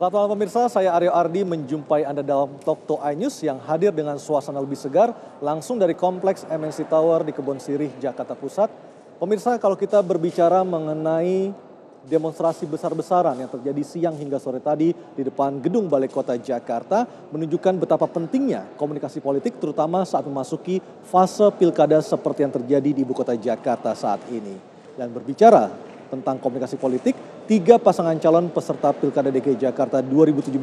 Selamat malam pemirsa, saya Aryo Ardi menjumpai Anda dalam Talk to iNews yang hadir dengan suasana lebih segar langsung dari Kompleks MNC Tower di Kebon Sirih, Jakarta Pusat. Pemirsa, kalau kita berbicara mengenai demonstrasi besar-besaran yang terjadi siang hingga sore tadi di depan Gedung Balai Kota Jakarta menunjukkan betapa pentingnya komunikasi politik terutama saat memasuki fase pilkada seperti yang terjadi di ibu kota Jakarta saat ini. Dan berbicara tentang komunikasi politik, 3 pasangan calon peserta Pilkada DKI Jakarta 2017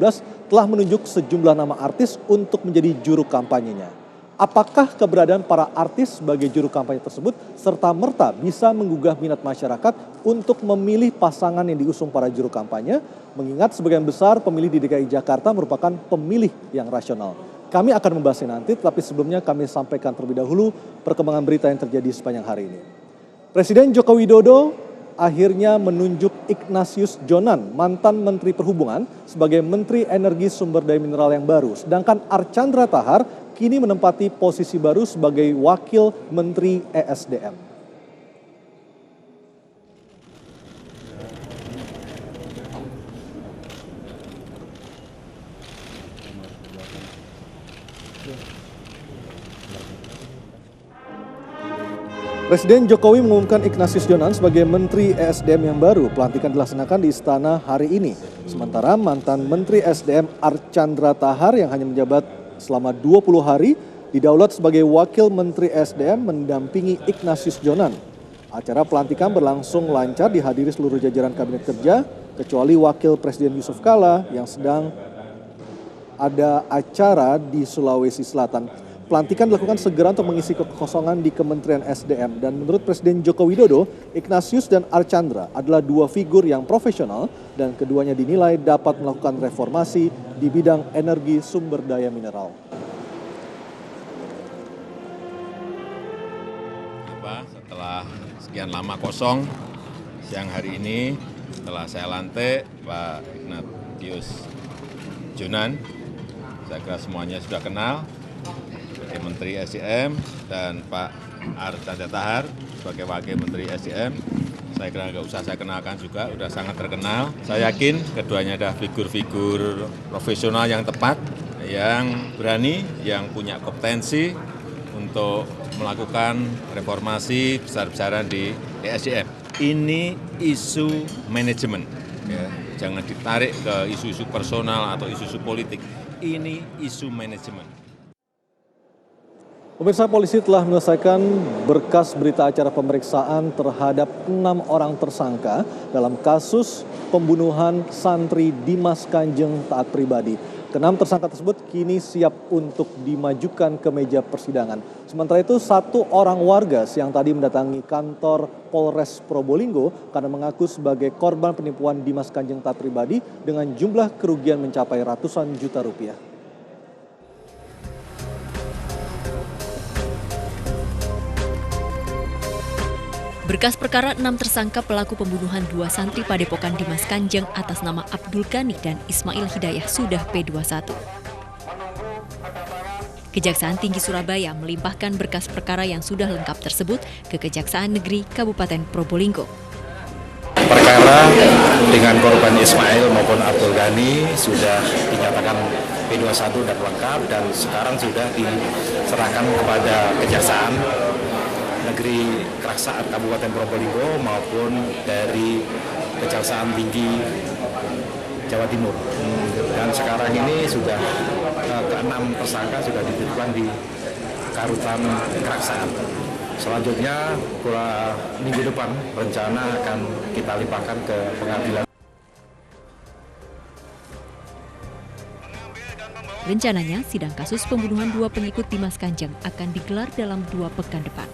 telah menunjuk sejumlah nama artis untuk menjadi juru kampanyenya. Apakah keberadaan para artis sebagai juru kampanye tersebut serta-merta bisa menggugah minat masyarakat untuk memilih pasangan yang diusung para juru kampanye, mengingat sebagian besar pemilih di DKI Jakarta merupakan pemilih yang rasional. Kami akan membahasnya nanti, tapi sebelumnya kami sampaikan terlebih dahulu perkembangan berita yang terjadi sepanjang hari ini. Presiden Joko Widodo akhirnya menunjuk Ignatius Jonan, mantan Menteri Perhubungan, sebagai Menteri Energi Sumber Daya Mineral yang baru. Sedangkan Archandra Tahar kini menempati posisi baru sebagai Wakil Menteri ESDM. Presiden Jokowi mengumumkan Ignatius Jonan sebagai Menteri ESDM yang baru. Pelantikan dilaksanakan di Istana hari ini. Sementara mantan Menteri ESDM Archandra Tahar yang hanya menjabat selama 20 hari didaulat sebagai Wakil Menteri ESDM mendampingi Ignatius Jonan. Acara pelantikan berlangsung lancar dihadiri seluruh jajaran Kabinet Kerja kecuali Wakil Presiden Yusuf Kala yang sedang ada acara di Sulawesi Selatan. Pelantikan dilakukan segera untuk mengisi kekosongan di Kementerian SDM dan menurut Presiden Joko Widodo, Ignatius dan Archandra adalah 2 figur yang profesional dan keduanya dinilai dapat melakukan reformasi di bidang energi sumber daya mineral. Setelah sekian lama kosong, siang hari ini setelah saya lantik Pak Ignatius Jonan, saya kira semuanya sudah kenal, sebagai Menteri SDM, dan Pak Archandra Tahar sebagai Wakil Menteri SDM. Saya kira nggak usah saya kenalkan juga, sudah sangat terkenal. Saya yakin keduanya adalah figur-figur profesional yang tepat, yang berani, yang punya kompetensi untuk melakukan reformasi besar-besaran di ESDM. Ini isu manajemen, ya. Jangan ditarik ke isu-isu personal atau isu-isu politik. Ini isu manajemen. Pemirsa, polisi telah menyelesaikan berkas berita acara pemeriksaan terhadap 6 orang tersangka dalam kasus pembunuhan santri Dimas Kanjeng Taat Pribadi. Ke-6 tersangka tersebut kini siap untuk dimajukan ke meja persidangan. Sementara itu, 1 orang warga siang tadi mendatangi kantor Polres Probolinggo karena mengaku sebagai korban penipuan Dimas Kanjeng Taat Pribadi dengan jumlah kerugian mencapai ratusan juta rupiah. Berkas perkara 6 tersangka pelaku pembunuhan 2 santri Padepokan Dimas Kanjeng atas nama Abdul Ghani dan Ismail Hidayah sudah P21. Kejaksaan Tinggi Surabaya melimpahkan berkas perkara yang sudah lengkap tersebut ke Kejaksaan Negeri Kabupaten Probolinggo. Perkara dengan korban Ismail maupun Abdul Ghani sudah dinyatakan P21 dan lengkap dan sekarang sudah diserahkan kepada Kejaksaan Negeri Keraksaan Kabupaten Probolinggo maupun dari Kejaksaan Tinggi Jawa Timur. Dan sekarang ini sudah ke-6 tersangka sudah dititipkan di Karutan Keraksaan. Selanjutnya minggu depan rencana akan kita limpahkan ke pengadilan. Rencananya sidang kasus pembunuhan 2 pengikut Dimas Kanjeng akan digelar dalam 2 pekan depan.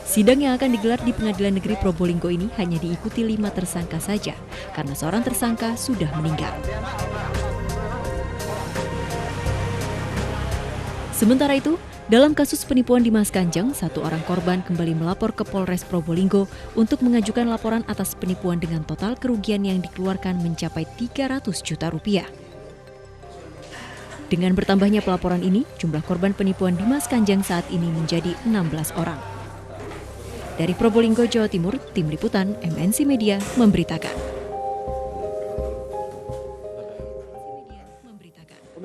Sidang yang akan digelar di Pengadilan Negeri Probolinggo ini hanya diikuti 5 tersangka saja, karena seorang tersangka sudah meninggal. Sementara itu, dalam kasus penipuan Dimas Kanjeng, 1 orang korban kembali melapor ke Polres Probolinggo untuk mengajukan laporan atas penipuan dengan total kerugian yang dikeluarkan mencapai 300 juta rupiah. Dengan bertambahnya pelaporan ini, jumlah korban penipuan Dimas Kanjeng saat ini menjadi 16 orang. Dari Probolinggo, Jawa Timur, Tim Liputan MNC Media memberitakan.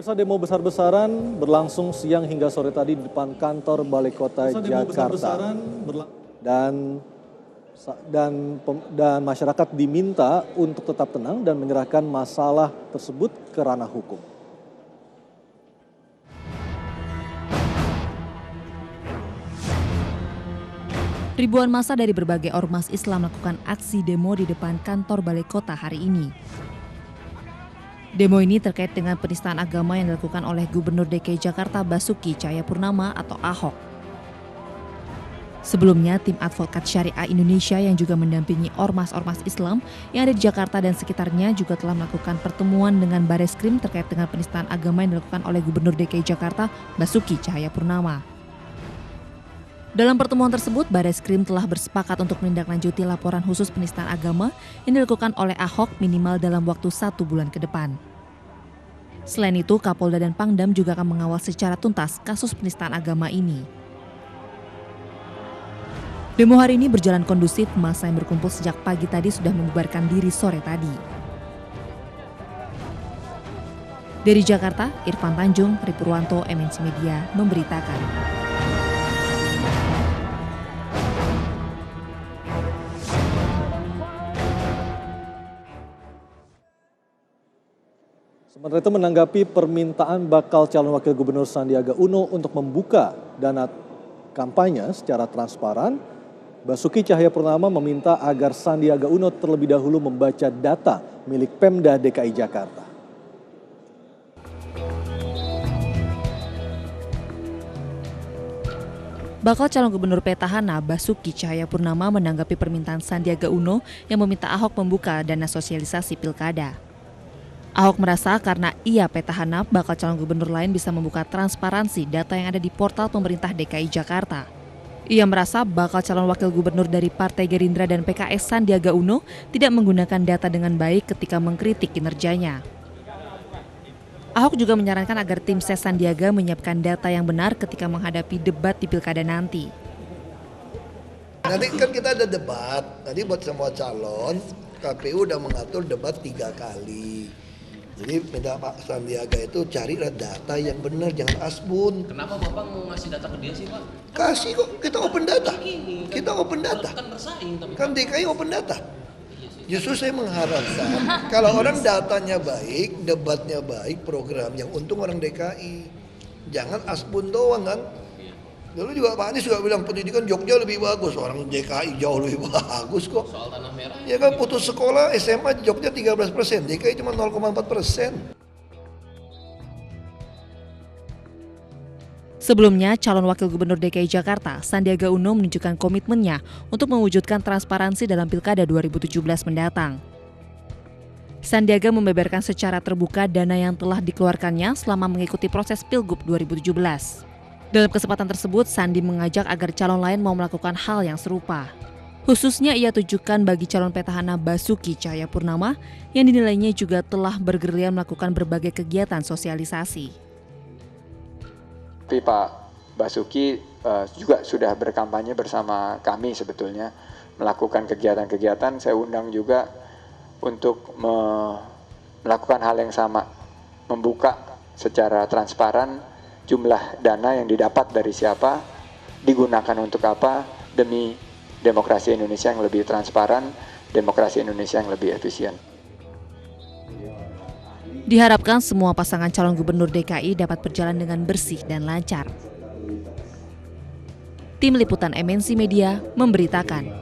Pemirsa, demo besar-besaran berlangsung siang hingga sore tadi di depan kantor Balai Kota Jakarta. Dan masyarakat diminta untuk tetap tenang dan menyerahkan masalah tersebut ke ranah hukum. Ribuan massa dari berbagai ormas Islam melakukan aksi demo di depan kantor Balai Kota hari ini. Demo ini terkait dengan penistaan agama yang dilakukan oleh Gubernur DKI Jakarta Basuki Cahayapurnama atau Ahok. Sebelumnya, tim advokat Syariah Indonesia yang juga mendampingi ormas-ormas Islam yang ada di Jakarta dan sekitarnya juga telah melakukan pertemuan dengan Bareskrim terkait dengan penistaan agama yang dilakukan oleh Gubernur DKI Jakarta Basuki Cahayapurnama. Dalam pertemuan tersebut, Bareskrim telah bersepakat untuk menindaklanjuti laporan khusus penistaan agama yang dilakukan oleh Ahok minimal dalam waktu 1 bulan ke depan. Selain itu, Kapolda dan Pangdam juga akan mengawal secara tuntas kasus penistaan agama ini. Demo hari ini berjalan kondusif, massa yang berkumpul sejak pagi tadi sudah membubarkan diri sore tadi. Dari Jakarta, Irfan Tanjung, Ripurwanto, MNC Media memberitakan. Sementara itu menanggapi permintaan bakal calon wakil gubernur Sandiaga Uno untuk membuka dana kampanye secara transparan, Basuki Cahayapurnama meminta agar Sandiaga Uno terlebih dahulu membaca data milik Pemda DKI Jakarta. Bakal calon gubernur petahana Basuki Cahayapurnama menanggapi permintaan Sandiaga Uno yang meminta Ahok membuka dana sosialisasi pilkada. Ahok merasa karena ia petahana, bakal calon gubernur lain bisa membuka transparansi data yang ada di portal pemerintah DKI Jakarta. Ia merasa bakal calon wakil gubernur dari Partai Gerindra dan PKS Sandiaga Uno tidak menggunakan data dengan baik ketika mengkritik kinerjanya. Ahok juga menyarankan agar tim ses Sandiaga menyiapkan data yang benar ketika menghadapi debat di pilkada nanti. Nanti kan kita ada debat, nanti buat semua calon, KPU udah mengatur debat 3 kali. Jadi minta Pak Sandiaga itu carilah data yang benar, jangan asbun. Kenapa Bapak mau ngasih data ke dia sih Pak? Kasih kok, kita open data. Kita open data. Kan bersaing tapi. Kan DKI open data. Justru saya mengharapkan kalau orang datanya baik, debatnya baik, program yang untung orang DKI. Jangan asbun doang kan. Dulu juga Pak Anies juga bilang pendidikan Jogja lebih bagus, orang DKI jauh lebih bagus kok. Soal tanah merah. Ya kan putus sekolah SMA Jogja 13%, DKI cuma 0,4%. Sebelumnya, calon wakil gubernur DKI Jakarta, Sandiaga Uno menunjukkan komitmennya untuk mewujudkan transparansi dalam Pilkada 2017 mendatang. Sandiaga membeberkan secara terbuka dana yang telah dikeluarkannya selama mengikuti proses Pilgub 2017. Dalam kesempatan tersebut, Sandi mengajak agar calon lain mau melakukan hal yang serupa. Khususnya ia tujukan bagi calon petahana Basuki Cahayapurnama yang dinilainya juga telah bergerilya melakukan berbagai kegiatan sosialisasi. Tapi Pak Basuki juga sudah berkampanye bersama kami sebetulnya, melakukan kegiatan-kegiatan. Saya undang juga untuk melakukan hal yang sama, membuka secara transparan jumlah dana yang didapat dari siapa, digunakan untuk apa, demi demokrasi Indonesia yang lebih transparan, demokrasi Indonesia yang lebih efisien. Diharapkan semua pasangan calon gubernur DKI dapat berjalan dengan bersih dan lancar. Tim Liputan MNC Media memberitakan.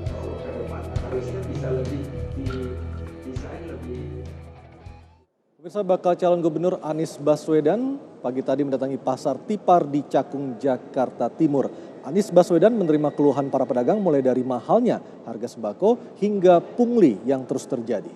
Pemirsa, bakal calon gubernur Anies Baswedan pagi tadi mendatangi pasar Tipar di Cakung, Jakarta Timur. Anies Baswedan menerima keluhan para pedagang mulai dari mahalnya harga sembako hingga pungli yang terus terjadi.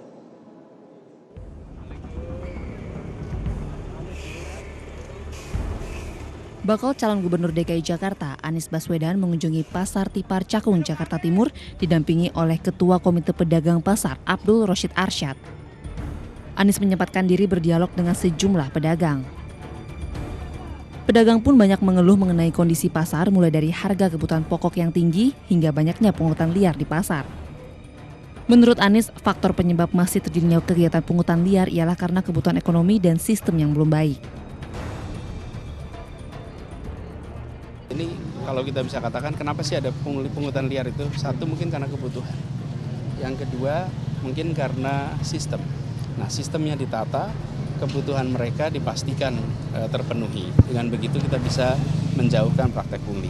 Bakal calon gubernur DKI Jakarta, Anies Baswedan mengunjungi pasar Tipar Cakung, Jakarta Timur didampingi oleh Ketua Komite Pedagang Pasar Abdul Roshid Arsyad. Anies menyempatkan diri berdialog dengan sejumlah pedagang. Pedagang pun banyak mengeluh mengenai kondisi pasar mulai dari harga kebutuhan pokok yang tinggi hingga banyaknya pungutan liar di pasar. Menurut Anies, faktor penyebab masih terjadinya kegiatan pungutan liar ialah karena kebutuhan ekonomi dan sistem yang belum baik. kalau kita bisa katakan kenapa sih ada pungutan liar itu? Satu mungkin karena kebutuhan. Yang kedua mungkin karena sistem. Nah, sistemnya ditata, kebutuhan mereka dipastikan terpenuhi. Dengan begitu kita bisa menjauhkan praktek pungli.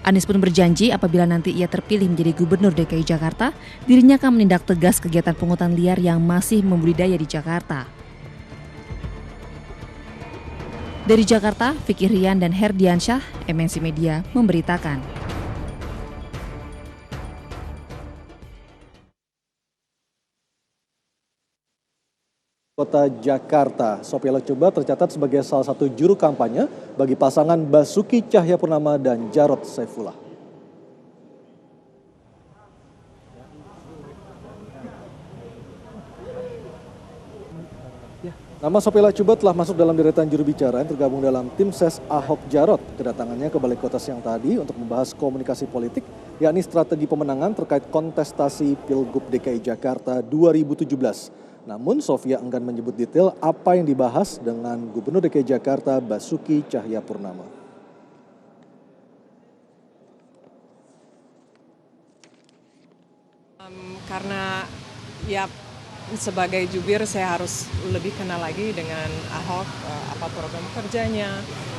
Anies pun berjanji apabila nanti ia terpilih menjadi Gubernur DKI Jakarta, dirinya akan menindak tegas kegiatan pungutan liar yang masih membudidaya di Jakarta. Dari Jakarta, Fikri Rian dan Herdiansyah, MNC Media memberitakan. Kota Jakarta, Sophia Latjuba tercatat sebagai salah satu juru kampanye bagi pasangan Basuki Cahayapurnama dan Jarod Saifullah. Nama Sophia Latjuba telah masuk dalam deretan juru bicara yang tergabung dalam tim ses Ahok Jarot. Kedatangannya ke Balai Kota siang tadi untuk membahas komunikasi politik, yakni strategi pemenangan terkait kontestasi Pilgub DKI Jakarta 2017. Namun Sophia enggan menyebut detail apa yang dibahas dengan Gubernur DKI Jakarta Basuki Cahayapurnama. Karena ya sebagai jubir saya harus lebih kenal lagi dengan Ahok, apa program kerjanya,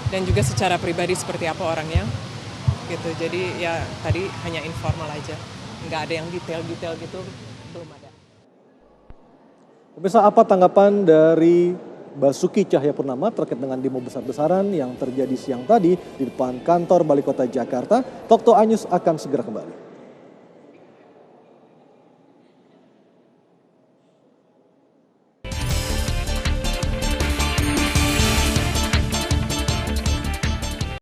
dan juga secara pribadi seperti apa orangnya. Gitu. Jadi ya tadi hanya informal aja, nggak ada yang detail-detail gitu, belum ada. Pemirsa, apa tanggapan dari Basuki Cahayapurnama terkait dengan demo besar-besaran yang terjadi siang tadi di depan kantor Balai Kota Jakarta? Tok To A News akan segera kembali.